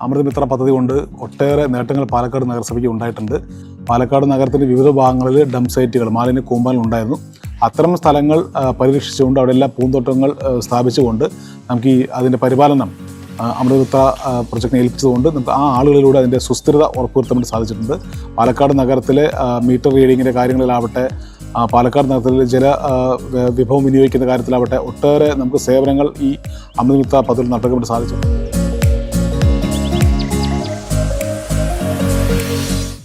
അമൃതമിത്ര പദ്ധതി കൊണ്ട് ഒട്ടേറെ നേട്ടങ്ങൾ പാലക്കാട് നഗരസഭയ്ക്ക് ഉണ്ടായിട്ടുണ്ട്. പാലക്കാട് നഗരത്തിൻ്റെ വിവിധ ഭാഗങ്ങളിൽ ഡംപ് സൈറ്റുകൾ, മാലിന്യ കൂമ്പാരങ്ങൾ ഉണ്ടായിരുന്നു. അത്തരം സ്ഥലങ്ങൾ പരിരക്ഷിച്ചുകൊണ്ട് അവിടെ എല്ലാ പൂന്തോട്ടങ്ങൾ സ്ഥാപിച്ചുകൊണ്ട് നമുക്ക് അതിൻ്റെ പരിപാലനം അമൃതമിത്ര പ്രൊജക്റ്റിനെ ഏൽപ്പിച്ചതുകൊണ്ട് നമുക്ക് ആ ആളുകളിലൂടെ അതിൻ്റെ സുസ്ഥിരത ഉറപ്പുവരുത്താൻ വേണ്ടി സാധിച്ചിട്ടുണ്ട്. പാലക്കാട് നഗരത്തിലെ മീറ്റർ റീഡിങ്ങിൻ്റെ കാര്യങ്ങളിലാവട്ടെ, പാലക്കാട് നഗരത്തിൽ ജല വിഭവം വിനിയോഗിക്കുന്ന കാര്യത്തിലാവട്ടെ, ഒട്ടേറെ നമുക്ക് സേവനങ്ങൾ ഈ അമൃതമിത്ര പദ്ധതി നടത്താൻ വേണ്ടി സാധിച്ചിട്ടുണ്ട്.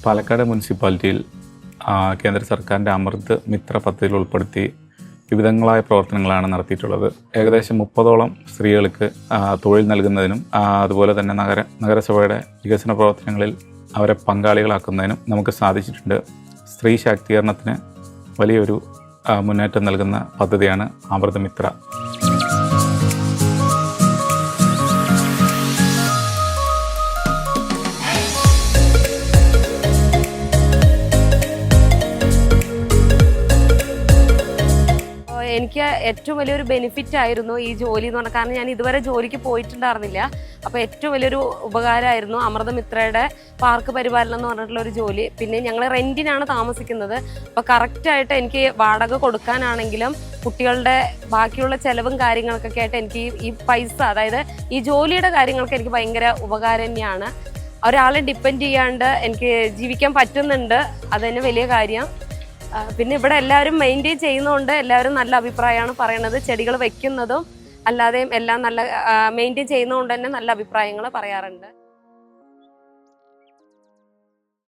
പാലക്കാട് മുനിസിപ്പാലിറ്റിയിൽ കേന്ദ്ര സർക്കാരിൻ്റെ അമൃത് മിത്ര പദ്ധതിയിൽ ഉൾപ്പെടുത്തി വിവിധങ്ങളായ പ്രവർത്തനങ്ങളാണ് നടത്തിയിട്ടുള്ളത്. ഏകദേശം 30ഓളം സ്ത്രീകൾക്ക് തൊഴിൽ നൽകുന്നതിനും അതുപോലെ തന്നെ നഗരസഭയുടെ വികസന പ്രവർത്തനങ്ങളിൽ അവരെ പങ്കാളികളാക്കുന്നതിനും നമുക്ക് സാധിച്ചിട്ടുണ്ട്. സ്ത്രീ ശാക്തീകരണത്തിന് വലിയൊരു മുന്നേറ്റം നൽകുന്ന പദ്ധതിയാണ് അമൃതമിത്ര. എനിക്ക് ഏറ്റവും വലിയൊരു ബെനിഫിറ്റ് ആയിരുന്നു ഈ ജോലി എന്ന് പറഞ്ഞാൽ. കാരണം ഞാൻ ഇതുവരെ ജോലിക്ക് പോയിട്ടുണ്ടായിരുന്നില്ല. അപ്പോൾ ഏറ്റവും വലിയൊരു ഉപകാരമായിരുന്നു അമൃതമിത്രയുടെ പാർക്ക് പരിപാലനം എന്ന് പറഞ്ഞിട്ടുള്ള ഒരു ജോലി. പിന്നെ ഞങ്ങൾ റെൻറ്റിനാണ് താമസിക്കുന്നത്. അപ്പോൾ കറക്റ്റായിട്ട് എനിക്ക് വാടക കൊടുക്കാനാണെങ്കിലും കുട്ടികളുടെ ബാക്കിയുള്ള ചിലവും കാര്യങ്ങൾക്കൊക്കെ ആയിട്ട് എനിക്ക് ഈ പൈസ, അതായത് ഈ ജോലിയുടെ കാര്യങ്ങൾക്ക് എനിക്ക് ഭയങ്കര ഉപകാരം തന്നെയാണ്. ഒരാളെ ഡിപ്പെൻഡ് ചെയ്യാണ്ട് എനിക്ക് ജീവിക്കാൻ പറ്റുന്നുണ്ട്. അതുതന്നെ വലിയ കാര്യം. പിന്നെ ഇവിടെ എല്ലാവരും മെയിൻറ്റെയിൻ ചെയ്യുന്നതുകൊണ്ട് എല്ലാവരും നല്ല അഭിപ്രായമാണ് പറയണത്. ചെടികൾ വെക്കുന്നതും അല്ലാതെയും എല്ലാം നല്ല മെയിൻറ്റെയിൻ ചെയ്യുന്നതുകൊണ്ട് തന്നെ നല്ല അഭിപ്രായങ്ങൾ പറയാറുണ്ട്.